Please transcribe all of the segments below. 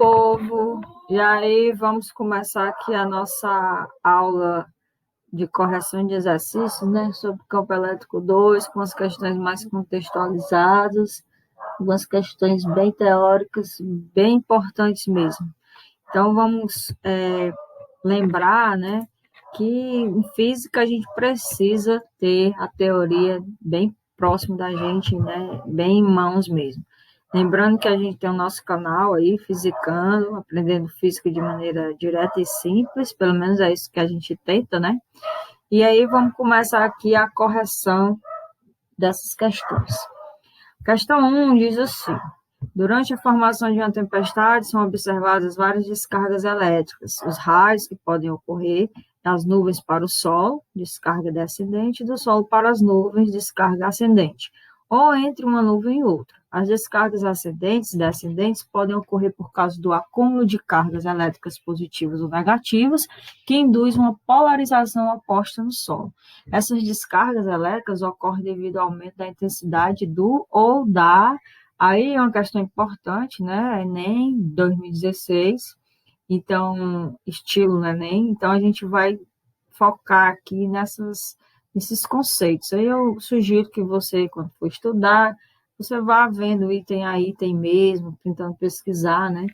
povo! E aí, vamos começar aqui a nossa aula de correção de exercícios, né? Sobre campo elétrico 2, com as questões mais contextualizadas, algumas questões bem teóricas, bem importantes mesmo. Então, vamos lembrar, né, que em física a gente precisa ter a teoria bem próximo da gente, né, bem em mãos mesmo. Lembrando que a gente tem o nosso canal aí, Fisicando, aprendendo física de maneira direta e simples, pelo menos é isso que a gente tenta, né? E aí vamos começar aqui a correção dessas questões. Questão 1 diz assim: durante a formação de uma tempestade, são observadas várias descargas elétricas. Os raios que podem ocorrer das nuvens para o solo, descarga descendente, e do solo para as nuvens, descarga ascendente, ou entre uma nuvem e outra. As descargas ascendentes e descendentes podem ocorrer por causa do acúmulo de cargas elétricas positivas ou negativas, que induz uma polarização oposta no solo. Essas descargas elétricas ocorrem devido ao aumento da intensidade do ou da. Aí é uma questão importante, né? Enem 2016, então, estilo Enem, então a gente vai focar aqui nesses conceitos. Aí eu sugiro que você, quando for estudar, você vá vendo item a item mesmo, tentando pesquisar, né?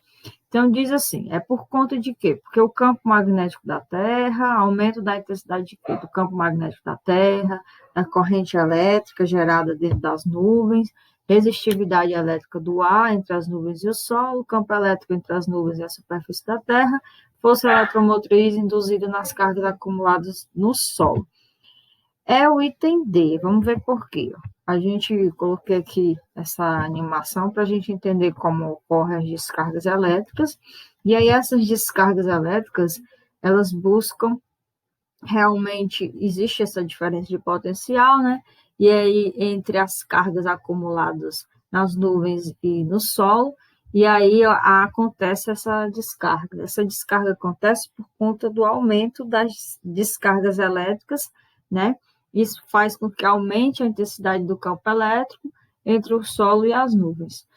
Então, diz assim, é por conta de quê? Porque o campo magnético da Terra, aumento da intensidade de quê? Do campo magnético da Terra, da corrente elétrica gerada dentro das nuvens, resistividade elétrica do ar entre as nuvens e o Sol, campo elétrico entre as nuvens e a superfície da Terra, força eletromotriz induzida nas cargas acumuladas no Sol. É o item D, vamos ver por quê. A gente coloquei aqui essa animação para a gente entender como ocorrem as descargas elétricas, e aí essas descargas elétricas, elas buscam, realmente existe essa diferença de potencial, né? E aí entre as cargas acumuladas nas nuvens e no solo, e aí acontece essa descarga. Essa descarga acontece por conta do aumento das descargas elétricas, né? Isso faz com que aumente a intensidade do campo elétrico entre o solo e as nuvens.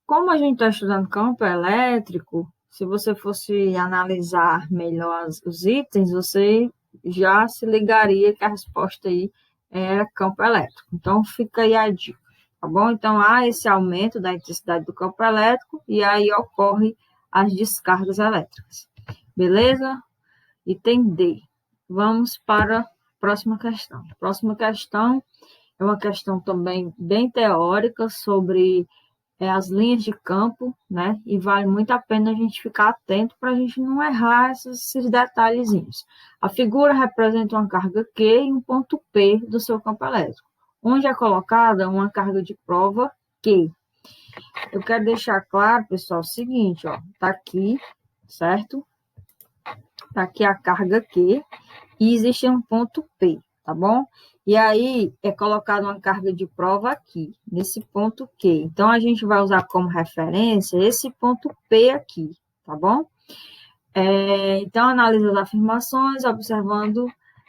Como a gente está estudando campo elétrico, se você fosse analisar melhor os itens, você já se ligaria que a resposta aí era campo elétrico. Então, fica aí a dica, tá bom? Então, há esse aumento da intensidade do campo elétrico e aí ocorre as descargas elétricas. Beleza? Item D. Vamos para a próxima questão. A próxima questão é uma questão também bem teórica sobre as linhas de campo, né? E vale muito a pena a gente ficar atento para a gente não errar esses detalhezinhos. A figura representa uma carga Q e um ponto P do seu campo elétrico, onde é colocada uma carga de prova Q. Eu quero deixar claro, pessoal, o seguinte, ó, tá aqui, certo? Tá aqui a carga Q e existe um ponto P, tá bom? E aí é colocada uma carga de prova aqui, nesse ponto Q. Então, a gente vai usar como referência esse ponto P aqui, tá bom? Então, analisa as afirmações, observando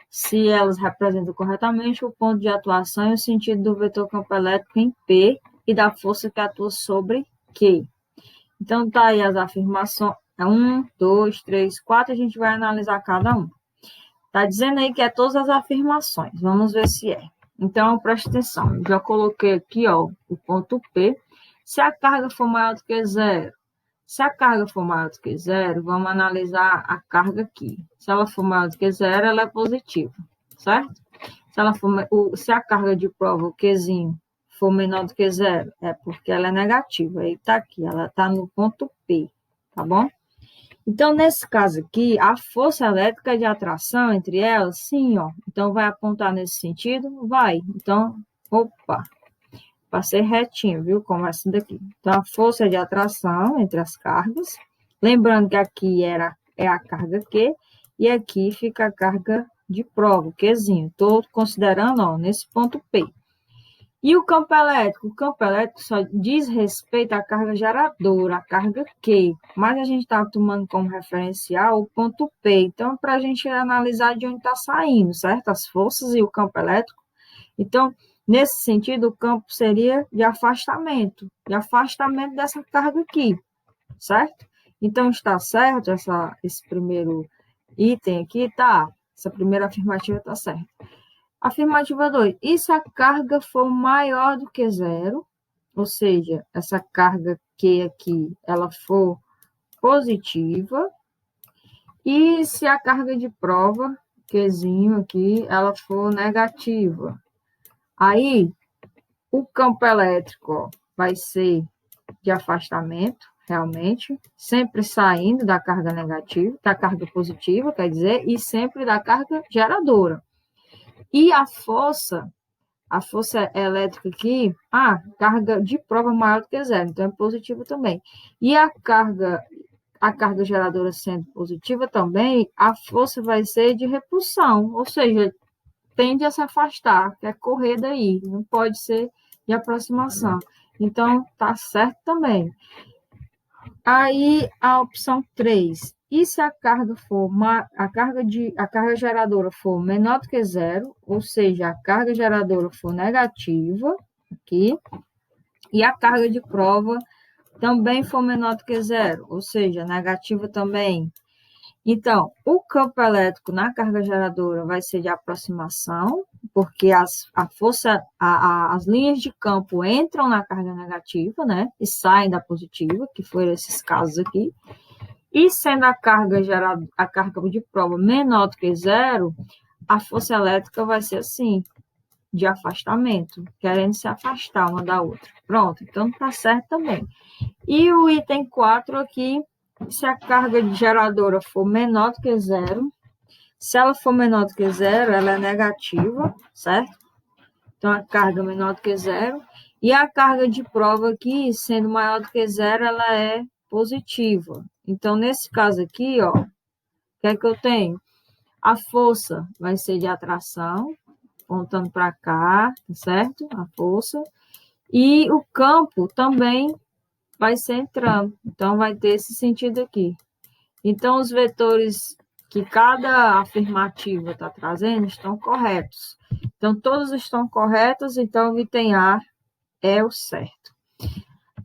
se elas representam corretamente o ponto de atuação e o sentido do vetor campo elétrico em P e da força que atua sobre Q. Então, tá aí as afirmações. 1, 2, 3, 4, a gente vai analisar cada um. Está dizendo aí que é todas as afirmações. Vamos ver se é. Então, preste atenção. Eu já coloquei aqui, ó, o ponto P. Se a carga for maior do que zero. Se a carga for maior do que zero, vamos analisar a carga aqui. Se ela for maior do que zero, ela é positiva, certo? Se a carga de prova, o Qzinho, for menor do que zero, é porque ela é negativa. Aí está aqui, ela está no ponto P, tá bom? Então, nesse caso aqui, a força elétrica de atração entre elas, sim, ó. Então, vai apontar nesse sentido? Vai. Então, opa, passei retinho, viu? Como essa daqui. Então, a força de atração entre as cargas. Lembrando que aqui é a carga Q e aqui fica a carga de prova, o Qzinho. Estou considerando, ó, nesse ponto P. E o campo elétrico? O campo elétrico só diz respeito à carga geradora, a carga Q, mas a gente está tomando como referencial o ponto P. Então, para a gente analisar de onde está saindo, certo? As forças e o campo elétrico. Então, nesse sentido, o campo seria de afastamento dessa carga aqui, certo? Então, está certo esse primeiro item aqui? Tá. Essa primeira afirmativa está certa. Afirmativa 2. E se a carga for maior do que zero, ou seja, essa carga Q aqui, ela for positiva, e se a carga de prova, Qzinho aqui, ela for negativa. Aí, o campo elétrico ó, vai ser de afastamento, realmente, sempre saindo da carga negativa, da carga positiva, quer dizer, e sempre da carga geradora. E a força elétrica aqui, carga de prova maior do que zero, então é positivo também. E a carga geradora sendo positiva também, a força vai ser de repulsão, ou seja, tende a se afastar, quer correr daí, não pode ser de aproximação. Então, tá certo também. Aí, a opção 3. E se a carga a carga geradora for menor do que zero, ou seja, a carga geradora for negativa, aqui, e a carga de prova também for menor do que zero, ou seja, negativa também. Então, o campo elétrico na carga geradora vai ser de aproximação, porque as linhas de campo entram na carga negativa, né, e saem da positiva, que foram esses casos aqui. E sendo a carga de prova menor do que zero, a força elétrica vai ser assim, de afastamento, querendo se afastar uma da outra. Pronto, então tá certo também. E o item 4 aqui, se a carga geradora for menor do que zero, se ela for menor do que zero, ela é negativa, certo? Então, a carga menor do que zero. E a carga de prova aqui, sendo maior do que zero, ela é positiva. Então, nesse caso aqui, ó, o que é que eu tenho? A força vai ser de atração, apontando para cá, certo? A força. E o campo também vai ser entrando. Então, vai ter esse sentido aqui. Então, os vetores que cada afirmativa está trazendo estão corretos. Então, todos estão corretos, então o item A é o certo.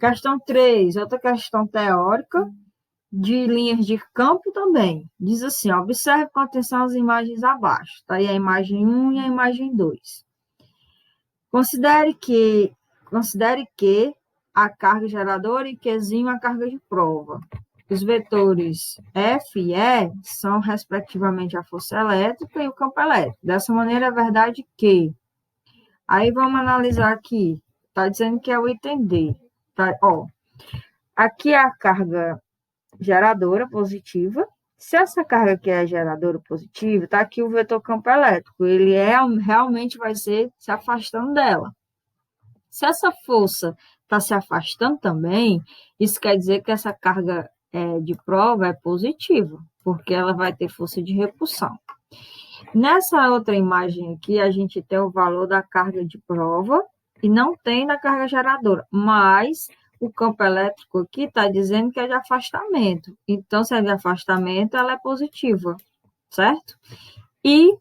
Questão 3, outra questão teórica de linhas de campo também. Diz assim, observe com atenção as imagens abaixo. Está aí a imagem 1 e a imagem 2. Considere que a carga geradora e Qzinho a carga de prova. Os vetores F e E são, respectivamente, a força elétrica e o campo elétrico. Dessa maneira, é verdade que... Aí, vamos analisar aqui. Está dizendo que é o item D. Tá? Ó, aqui é a carga geradora positiva. Se essa carga aqui é geradora positiva, está aqui o vetor campo elétrico. Ele realmente vai ser se afastando dela. Se essa força está se afastando também, isso quer dizer que essa carga de prova é positiva, porque ela vai ter força de repulsão. Nessa outra imagem aqui, a gente tem o valor da carga de prova e não tem na carga geradora, mas o campo elétrico aqui está dizendo que é de afastamento. Então, se é de afastamento, ela é positiva, certo? E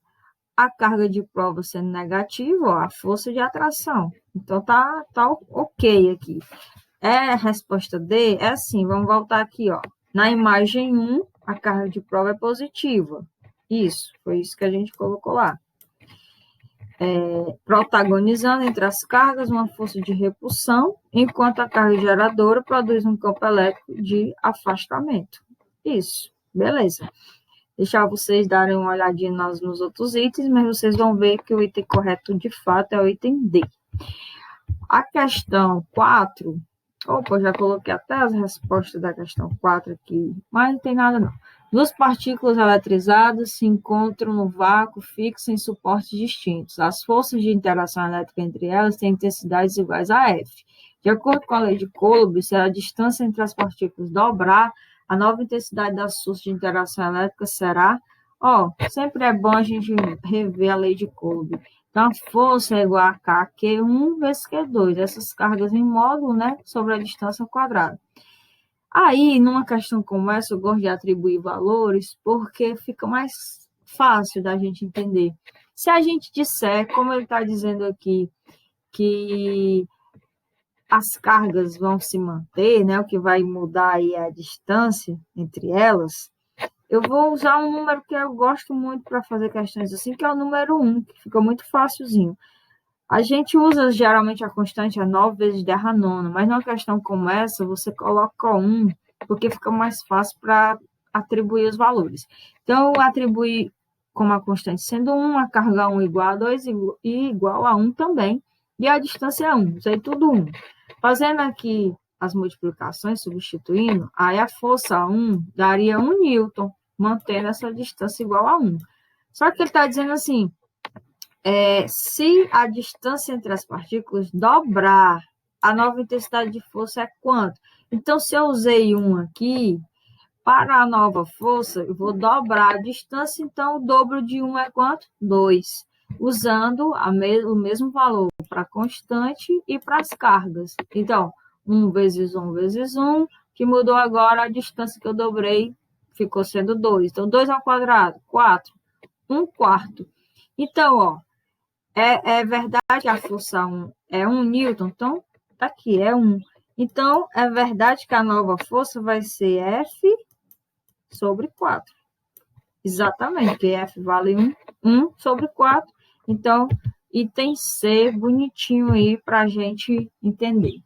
a carga de prova sendo negativa, ó, a força de atração. Então, tá ok aqui. A resposta D é assim, vamos voltar aqui, ó. Na imagem 1, a carga de prova é positiva. Isso, foi isso que a gente colocou lá. Protagonizando entre as cargas uma força de repulsão, enquanto a carga geradora produz um campo elétrico de afastamento. Isso, beleza. Deixar vocês darem uma olhadinha nos outros itens, mas vocês vão ver que o item correto, de fato, é o item D. A questão 4, já coloquei até as respostas da questão 4 aqui, mas não tem nada não. Duas partículas eletrizadas se encontram no vácuo fixo em suportes distintos. As forças de interação elétrica entre elas têm intensidades iguais a F. De acordo com a lei de Coulomb, se a distância entre as partículas dobrar, a nova intensidade das forças de interação elétrica será... sempre é bom a gente rever a lei de Coulomb. Então, a força é igual a K, Q1 vezes Q2. Essas cargas em módulo, né, sobre a distância ao quadrado. Aí, numa questão como essa, eu gosto de atribuir valores, porque fica mais fácil da gente entender. Se a gente disser, como ele está dizendo aqui, que as cargas vão se manter, né? O que vai mudar aí é a distância entre elas. Eu vou usar um número que eu gosto muito para fazer questões assim, que é o número 1, que fica muito facilzinho. A gente usa geralmente a constante a 9 vezes 10 a nona, mas numa questão como essa, você coloca 1, porque fica mais fácil para atribuir os valores. Então, eu atribuí como a constante sendo 1, a carga 1 igual a 2 e igual a 1 também, e a distância é 1, isso aí tudo 1. Fazendo aqui as multiplicações, substituindo, aí a força 1 daria 1 newton, mantendo essa distância igual a 1. Só que ele está dizendo assim, se a distância entre as partículas dobrar, a nova intensidade de força é quanto? Então, se eu usei 1 aqui, para a nova força, eu vou dobrar a distância, então o dobro de 1 é quanto? 2. Usando o mesmo valor para a constante e para as cargas. Então, 1 vezes 1 vezes 1, que mudou agora a distância que eu dobrei, ficou sendo 2. Então, 2 ao quadrado, 4. 1 quarto. Então, ó, é verdade que a força 1 é 1 newton, então, tá aqui, é 1. Então, é verdade que a nova força vai ser F sobre 4. Exatamente, porque F vale 1 sobre 4. Então, item C, bonitinho aí para a gente entender.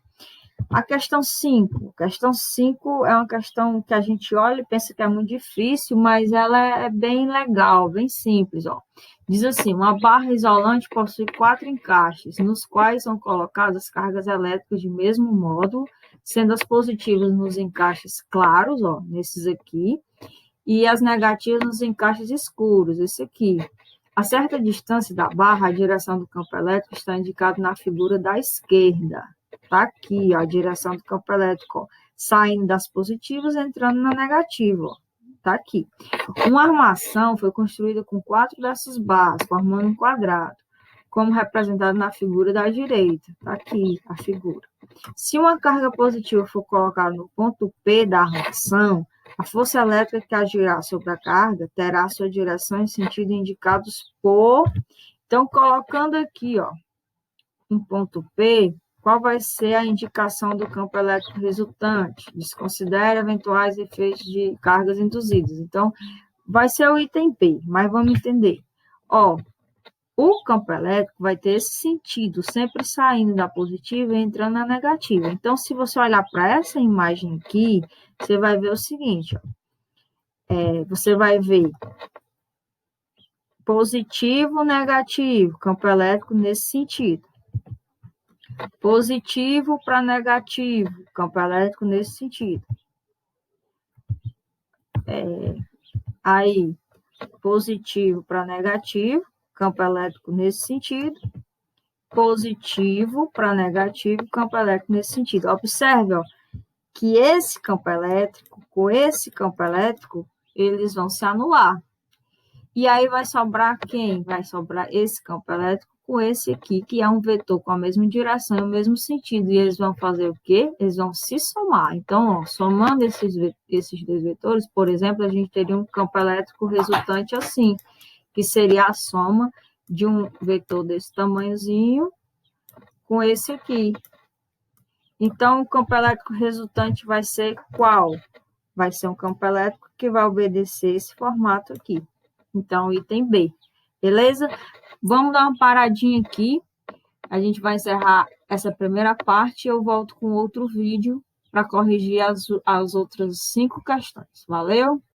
A questão 5. Questão 5 é uma questão que a gente olha e pensa que é muito difícil, mas ela é bem legal, bem simples. Ó. Diz assim, uma barra isolante possui 4 encaixes, nos quais são colocadas cargas elétricas de mesmo módulo, sendo as positivas nos encaixes claros, ó, nesses aqui, e as negativas nos encaixes escuros, esse aqui. A certa distância da barra, a direção do campo elétrico está indicada na figura da esquerda. Está aqui, ó, a direção do campo elétrico, ó, saindo das positivas, entrando na negativa. Está aqui. Uma armação foi construída com 4 dessas barras, formando um quadrado, como representado na figura da direita. Está aqui a figura. Se uma carga positiva for colocada no ponto P da armação, a força elétrica que agirá sobre a carga terá sua direção e sentido indicados por... Então, colocando aqui, ó, um ponto P, qual vai ser a indicação do campo elétrico resultante? Desconsidere eventuais efeitos de cargas induzidas. Então, vai ser o item P, mas vamos entender. Ó, o campo elétrico vai ter esse sentido, sempre saindo da positiva e entrando na negativa. Então, se você olhar para essa imagem aqui, você vai ver o seguinte, ó. Você vai ver positivo, negativo, campo elétrico nesse sentido. Positivo para negativo, campo elétrico nesse sentido. Aí, positivo para negativo, campo elétrico nesse sentido. Positivo para negativo, campo elétrico nesse sentido. Observe, ó, que esse campo elétrico, com esse campo elétrico, eles vão se anular. E aí vai sobrar quem? Vai sobrar esse campo elétrico com esse aqui, que é um vetor com a mesma direção e o mesmo sentido. E eles vão fazer o quê? Eles vão se somar. Então, ó, somando esses dois vetores, por exemplo, a gente teria um campo elétrico resultante assim, que seria a soma de um vetor desse tamanhozinho com esse aqui. Então, o campo elétrico resultante vai ser qual? Vai ser um campo elétrico que vai obedecer esse formato aqui. Então, item B. Beleza? Vamos dar uma paradinha aqui. A gente vai encerrar essa primeira parte e eu volto com outro vídeo para corrigir as outras 5 questões. Valeu?